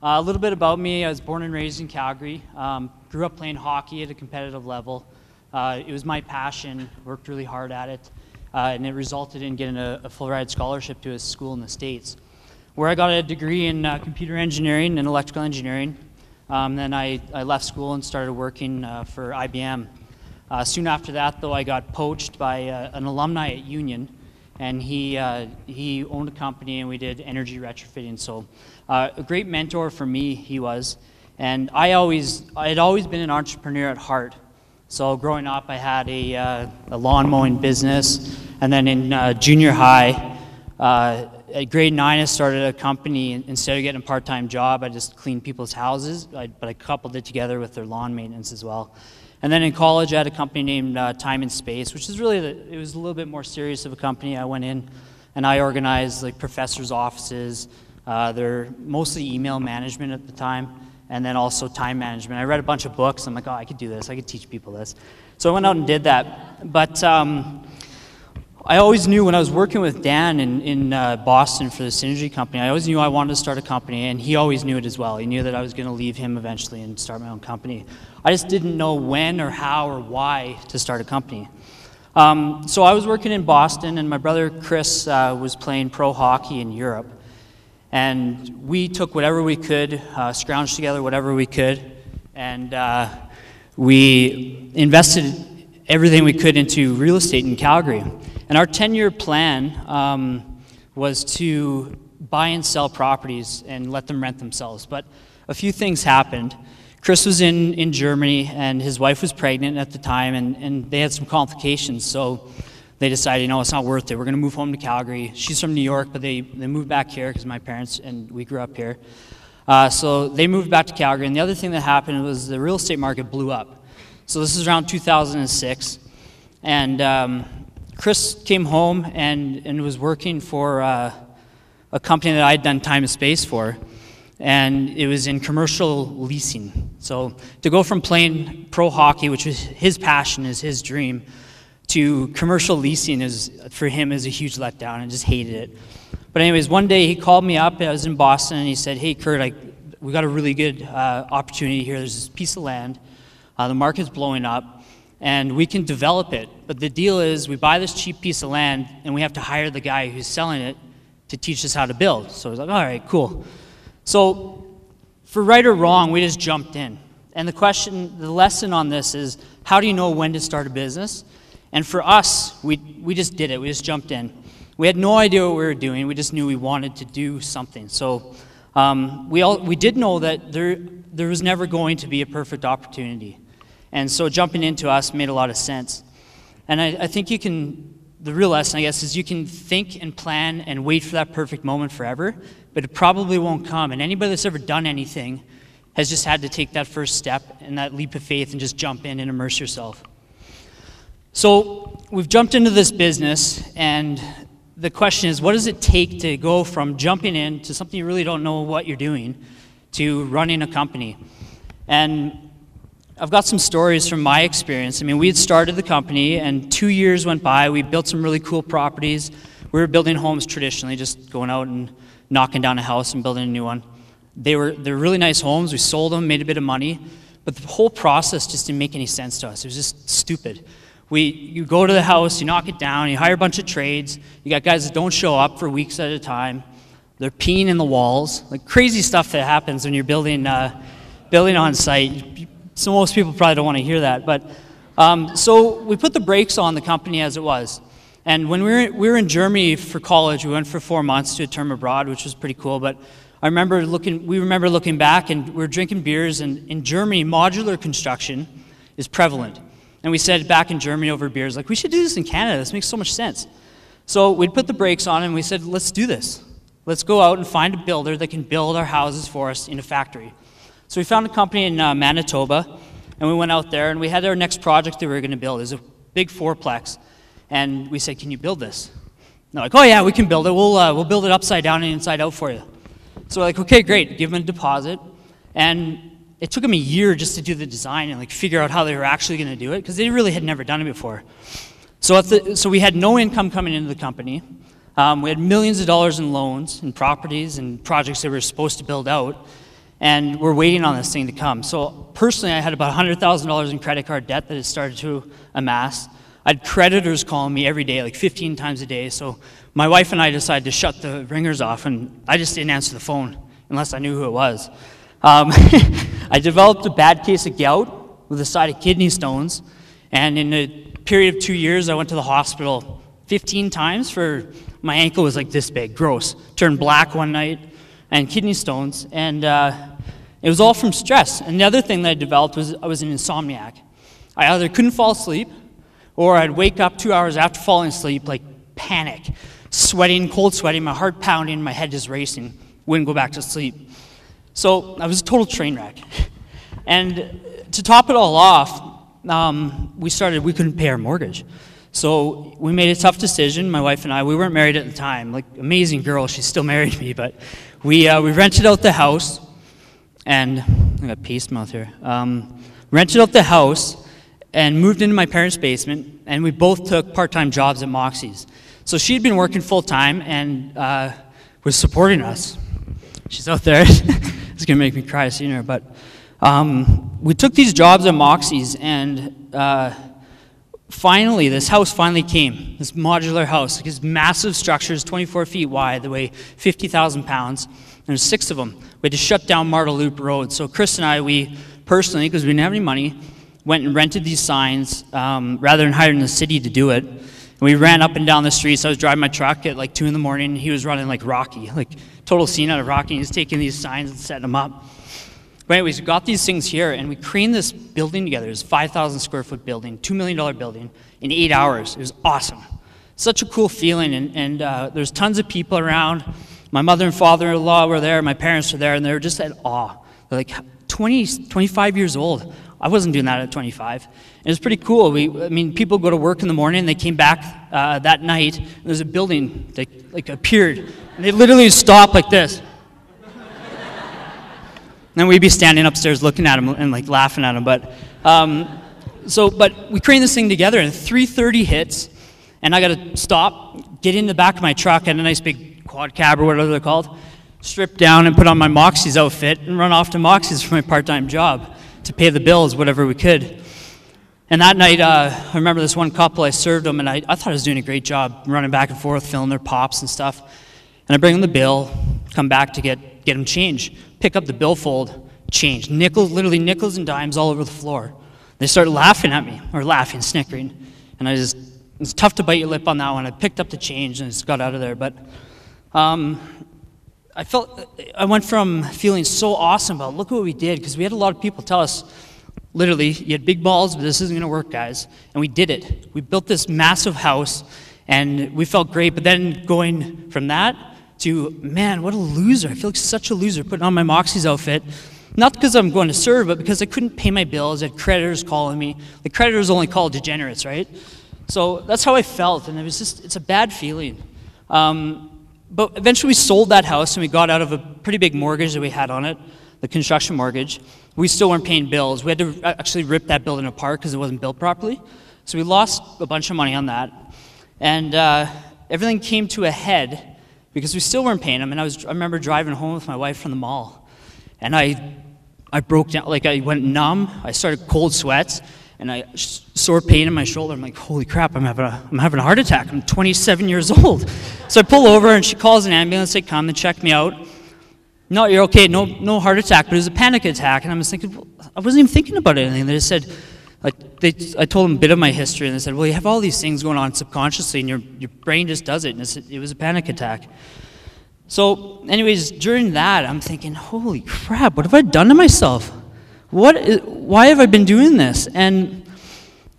A little bit about me: I was born and raised in Calgary. Grew up playing hockey at a competitive level. It was my passion. Worked really hard at it, and it resulted in getting a full-ride scholarship to a school in the States, where I got a degree in computer engineering and electrical engineering. Then I left school and started working for IBM. Soon after that, though, I got poached by an alumni at Union, and he owned a company, and we did energy retrofitting. So a great mentor for me he was, and I had always been an entrepreneur at heart. So growing up, I had a lawn mowing business, and then in junior high, at grade 9, I started a company. Instead of getting a part-time job, I just cleaned people's houses, but I coupled it together with their lawn maintenance as well. And then in college, I had a company named Time and Space, which is really, it was a little bit more serious of a company. I went in and I organized like professors' offices. They're mostly email management at the time, and then also time management. I read a bunch of books. I'm like, oh, I could do this. I could teach people this. So I went out and did that. But I always knew when I was working with Dan in Boston for the Synergy company, I always knew I wanted to start a company, and he always knew it as well. He knew that I was going to leave him eventually and start my own company. I just didn't know when or how or why to start a company. So I was working in Boston, and my brother Kris was playing pro hockey in Europe. And we took whatever we could, scrounged together whatever we could, and we invested everything we could into real estate in Calgary. And our 10-year plan was to buy and sell properties and let them rent themselves. But a few things happened. Kris was in Germany, and his wife was pregnant at the time, and they had some complications. So they decided, you know, it's not worth it. We're going to move home to Calgary. She's from New York, but they moved back here because my parents and we grew up here. So they moved back to Calgary. And the other thing that happened was the real estate market blew up. So this is around 2006. And Kris came home and was working for a company that I'd done Time and Space for. And it was in commercial leasing. So to go from playing pro hockey, which was his passion, is his dream, to commercial leasing for him is a huge letdown. I just hated it. But anyways, one day he called me up. I was in Boston, and he said, hey, Kurt, we got a really good opportunity here. There's this piece of land. The market's blowing up, and we can develop it. But the deal is we buy this cheap piece of land, and we have to hire the guy who's selling it to teach us how to build. So I was like, all right, cool. So for right or wrong, we just jumped in. And the lesson on this is, how do you know when to start a business? And for us, we just did it. We just jumped in. We had no idea what we were doing. We just knew we wanted to do something. So we did know that there was never going to be a perfect opportunity. And so jumping into us made a lot of sense. And I think the real lesson, I guess, is you can think and plan and wait for that perfect moment forever, but it probably won't come. And anybody that's ever done anything has just had to take that first step and that leap of faith and just jump in and immerse yourself. So we've jumped into this business, and the question is, what does it take to go from jumping in to something you really don't know what you're doing to running a company? And I've got some stories from my experience. I mean, we had started the company, and 2 years went by. We built some really cool properties. We were building homes traditionally, just going out and knocking down a house and building a new one. They're really nice homes. We sold them, made a bit of money, but the whole process just didn't make any sense to us. It was just stupid. You go to the house, you knock it down, you hire a bunch of trades, you got guys that don't show up for weeks at a time, they're peeing in the walls, like crazy stuff that happens when you're building on site. So most people probably don't want to hear that, but so we put the brakes on the company as it was. And when we were in Germany for college, we went for 4 months to a term abroad, which was pretty cool, but we remember looking back, and we were drinking beers, and in Germany, modular construction is prevalent. And we said back in Germany over beers, like, we should do this in Canada. This makes so much sense. So we'd put the brakes on, and we said, let's do this. Let's go out and find a builder that can build our houses for us in a factory. So we found a company in Manitoba, and we went out there, and we had our next project that we were going to build. It was a big fourplex. And we said, can you build this? And they're like, oh, yeah, we can build it. We'll build it upside down and inside out for you. So we're like, okay, great. Give them a deposit. And it took them a year just to do the design and figure out how they were actually going to do it, because they really had never done it before. So we had no income coming into the company. We had millions of dollars in loans and properties and projects that we were supposed to build out. and we're waiting on this thing to come. So personally, I had about $100,000 in credit card debt that had started to amass. I had creditors calling me every day, like 15 times a day. So my wife and I decided to shut the ringers off, and I just didn't answer the phone unless I knew who it was. I developed a bad case of gout with a side of kidney stones, and in a period of 2 years, I went to the hospital 15 times for, my ankle was like this big, gross, turned black one night, and kidney stones, and it was all from stress. And the other thing that I developed was I was an insomniac. I either couldn't fall asleep, or I'd wake up 2 hours after falling asleep, like panic, sweating, cold sweating, my heart pounding, my head just racing, wouldn't go back to sleep. So I was a total train wreck. And to top it all off, we couldn't pay our mortgage. So we made a tough decision, my wife and I. We weren't married at the time. Like, amazing girl, she still married me, but we rented out the house, and I got paste mouth here. Rented out the house and moved into my parents' basement, and we both took part-time jobs at Moxie's. So she'd been working full-time and was supporting us. She's out there. It's going to make me cry seeing her, but we took these jobs at Moxie's, and finally, this house finally came, this modular house. These massive structures, 24 feet wide, they weigh 50,000 pounds, and there's 6 of them. We had to shut down Martel Loop Road. So Kris and I, we personally, because we didn't have any money, went and rented these signs rather than hiring the city to do it. And we ran up and down the streets. I was driving my truck at like 2 in the morning, and he was running like Rocky, like total scene out of Rocky. He was taking these signs and setting them up. But anyways, we got these things here, and we craned this building together. It was a 5,000 square foot building, $2 million building, in 8 hours. It was awesome. Such a cool feeling, and there's tons of people around. My mother and father-in-law were there, my parents were there, and they were just at awe. They're like 25 years old. I wasn't doing that at 25. It was pretty cool. People go to work in the morning, and they came back that night, and there's a building that like appeared, and they literally stopped like this. And then we'd be standing upstairs looking at him and like laughing at him. But we craned this thing together, and 3:30 hits, and I got to stop, get in the back of my truck, I had a nice big quad cab or whatever they're called, strip down and put on my Moxie's outfit and run off to Moxie's for my part-time job to pay the bills, whatever we could. And that night, I remember this one couple, I served them, and I thought I was doing a great job running back and forth, filling their pops and stuff. And I bring them the bill, come back to get them change. Pick up the billfold, change. Nickels, literally nickels and dimes all over the floor. They started laughing at me, or laughing, snickering. And it's tough to bite your lip on that one. I picked up the change and just got out of there. But I went from feeling so awesome about, look what we did, because we had a lot of people tell us, literally, you had big balls, but this isn't going to work, guys. And we did it. We built this massive house, and we felt great. But then going from that to, man, what a loser. I feel like such a loser putting on my Moxie's outfit. Not because I'm going to serve, but because I couldn't pay my bills. I had creditors calling me. The creditors only call degenerates, right? So that's how I felt, and it's a bad feeling. But eventually we sold that house, and we got out of a pretty big mortgage that we had on it, the construction mortgage. We still weren't paying bills. We had to actually rip that building apart because it wasn't built properly. So we lost a bunch of money on that. And everything came to a head because we still weren't paying them. And I remember driving home with my wife from the mall, and I broke down, like I went numb. I started cold sweats, and I sore pain in my shoulder. I'm like, holy crap, I'm having a heart attack. I'm 27 years old. So I pull over, and she calls an ambulance. They come and check me out. No, you're okay. No heart attack, but it was a panic attack. And I was thinking, well, I wasn't even thinking about anything. They just said, I told them a bit of my history, and they said, well, you have all these things going on subconsciously, and your brain just does it. And it was a panic attack. So anyways, during that, I'm thinking, holy crap, what have I done to myself? Why have I been doing this? And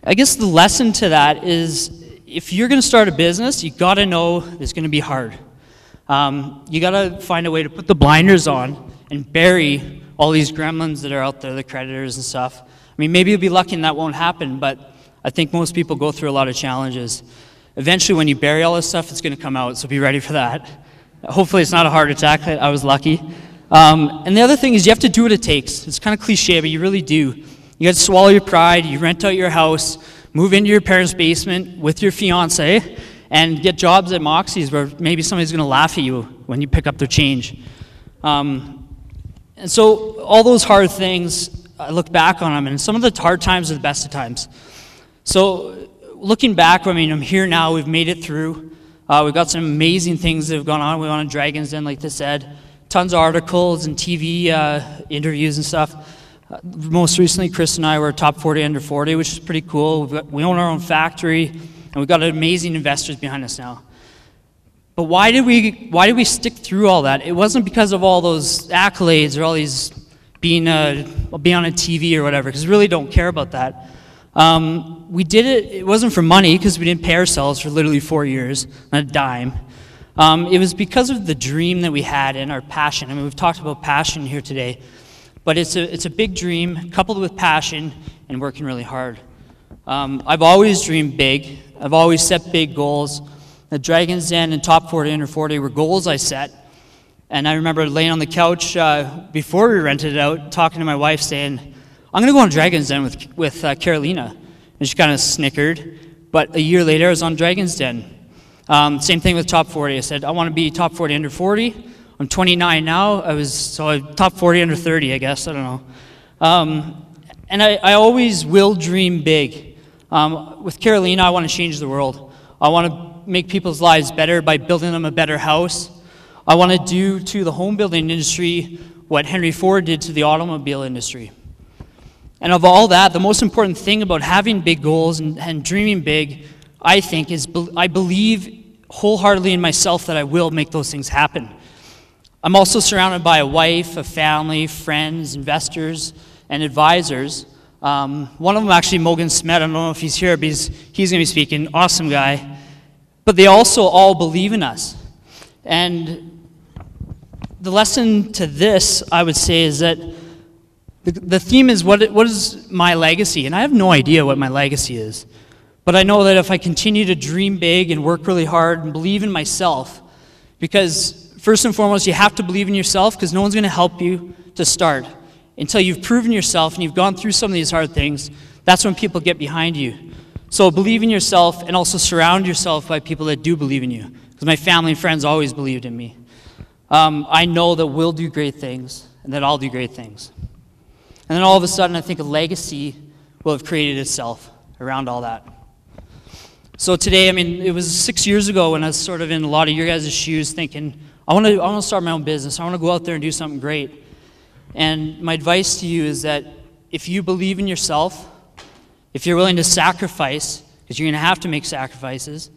I guess the lesson to that is, if you're going to start a business, you got to know it's going to be hard. You got to find a way to put the blinders on and bury all these gremlins that are out there, the creditors and stuff. I mean, maybe you'll be lucky and that won't happen, but I think most people go through a lot of challenges. Eventually, when you bury all this stuff, it's going to come out, so be ready for that. Hopefully, it's not a heart attack. I was lucky. And the other thing is, you have to do what it takes. It's kind of cliche, but you really do. You got to swallow your pride. You rent out your house, move into your parents' basement with your fiance, and get jobs at Moxie's where maybe somebody's going to laugh at you when you pick up their change. And And so all those hard things, I look back on them, and some of the hard times are the best of times. So looking back, I mean, I'm here now, we've made it through. We've got some amazing things that have gone on. We went on Dragon's Den, like they said. Tons of articles and TV interviews and stuff. Most recently, Kris and I were top 40 under 40, which is pretty cool. We own our own factory, and we've got amazing investors behind us now. But why did we stick through all that? It wasn't because of all those accolades or all these being on a TV or whatever, because we really don't care about that. We did it, it wasn't for money, because we didn't pay ourselves for literally 4 years, not a dime. It was because of the dream that we had and our passion. I mean, we've talked about passion here today, but it's a big dream coupled with passion and working really hard. I've always dreamed big. I've always set big goals. The Dragon's Den and top 40 under 40 were goals I set. And I remember laying on the couch before we rented it out, talking to my wife saying, I'm going to go on Dragon's Den with Karoleena. And she kind of snickered. But a year later, I was on Dragon's Den. Same thing with top 40. I said, I want to be top 40 under 40. I'm 29 now. I'm top 40 under 30, I guess. I don't know. And I always will dream big. With Karoleena, I want to change the world. I want to make people's lives better by building them a better house. I want to do to the home building industry what Henry Ford did to the automobile industry. And of all that, the most important thing about having big goals and dreaming big, I think, is I believe wholeheartedly in myself that I will make those things happen. I'm also surrounded by a wife, a family, friends, investors, and advisors. One of them actually, Mogan Smet, I don't know if he's here, but he's going to be speaking. Awesome guy. But they also all believe in us. And the lesson to this, I would say, is that the theme is what is my legacy? And I have no idea what my legacy is. But I know that if I continue to dream big and work really hard and believe in myself, because first and foremost, you have to believe in yourself, because no one's going to help you to start. Until you've proven yourself and you've gone through some of these hard things, that's when people get behind you. So believe in yourself and also surround yourself by people that do believe in you. Because my family and friends always believed in me. I know that we'll do great things and that I'll do great things. And then all of a sudden, I think a legacy will have created itself around all that. So today, I mean, it was 6 years ago when I was sort of in a lot of your guys' shoes thinking, I want to start my own business. I want to go out there and do something great. And my advice to you is that if you believe in yourself, if you're willing to sacrifice, because you're going to have to make sacrifices,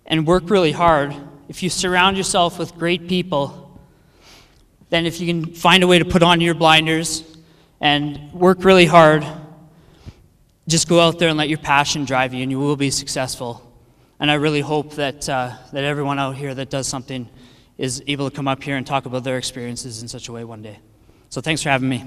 and work really hard, if you surround yourself with great people, then if you can find a way to put on your blinders and work really hard, just go out there and let your passion drive you, and you will be successful. And I really hope that everyone out here that does something is able to come up here and talk about their experiences in such a way one day. So thanks for having me.